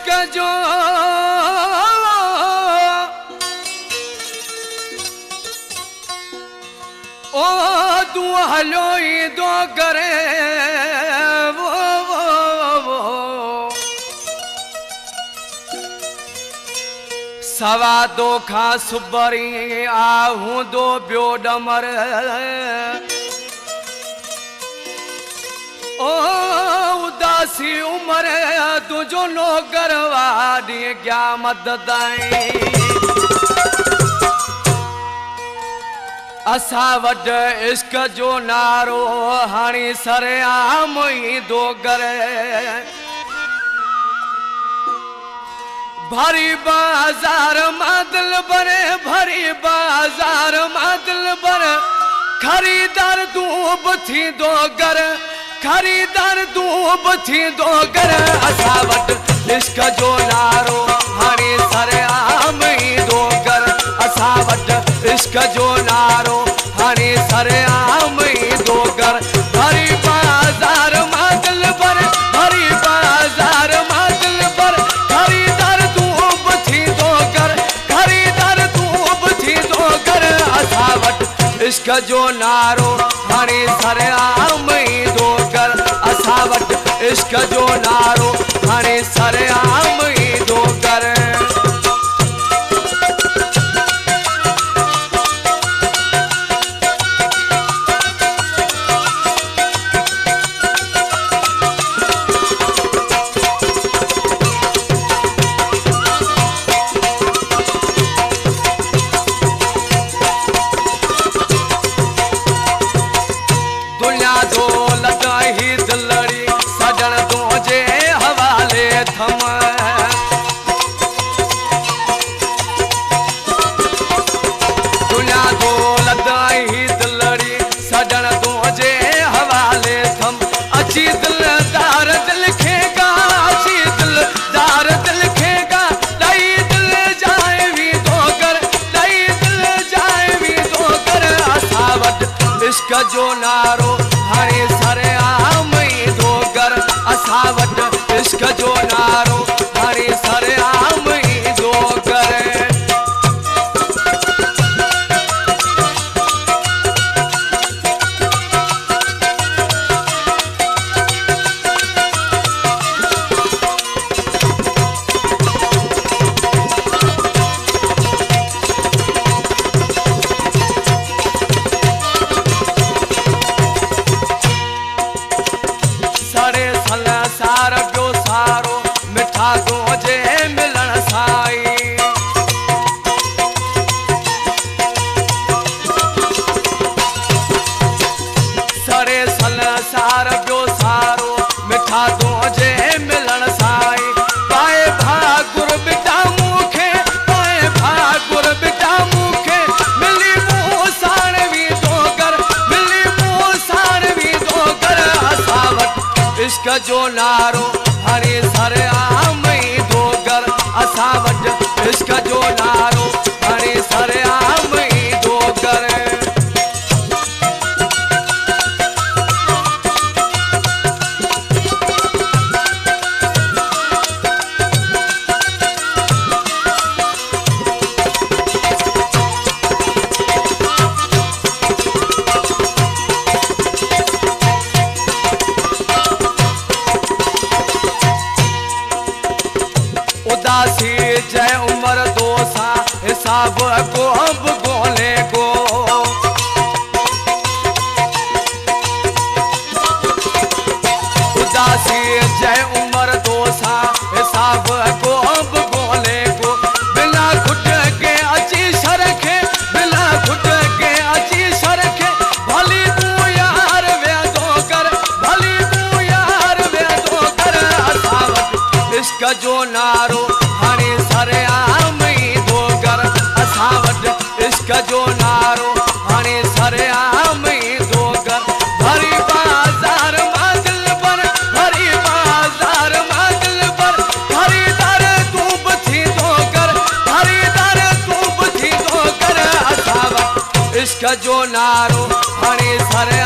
इश्क जो ओ तू हलो ही दो करे वो सवा दो खा सुबरी आहूं दो ब्यो डमर ओ उदासी उमर तुझो नौकर वाडी क्या मदद असा वड इश्क जो नारो हाणी सरेआम ही दो करे भरी बाजार मादल बरे भरी बाजार मादल बर खरीदार तू बथी दो गर खरीदार तू बथी दो गर असा वट इश्क जो नारो हाणे सरेआम ही दो गर असा वट इश्क जो नारो हाणे सरेआम ही दो गर भरी बाजार मादल बर भरी बाजार मादल बर खरीदार तू बथी दो गर खरीदार तू बथी दो गर असा वट इश्क जो नारो हाणे सरेआम ही दो गर असा वट इश्क जो नारो हाणे सरेआम ही दो गर इश्क जो नारो हाणे सरेआम ही दो गर असा वट इश्क जो नारो हाणे सरेआम ही दो गर इश्क जो नारो हाणे सरेआम ही दो गर असा वट इश्क जो नारो हाणे सरेआम ही दो गर उदासी जय उमर दोसा हिसाब को अब गोले को उदासी जय उमर दोसा हिसाब को अब गोले को बिना खुट के अची शरखे बिना खुट के अची शरखे भली तू यार वे दो कर भली तू यार वे दो कर असा वट इश्क जो नारो हाणे सरेआम ही दो गर असा वट इश्क जो नारो हाणे सरेआम ही दो गर भरी बाजार मादल पर भरी बाजार मादल पर खरीदार तू बथी दो गर खरीदार तू बथी दो गर असा वट इश्क जो नारो हाणे सरे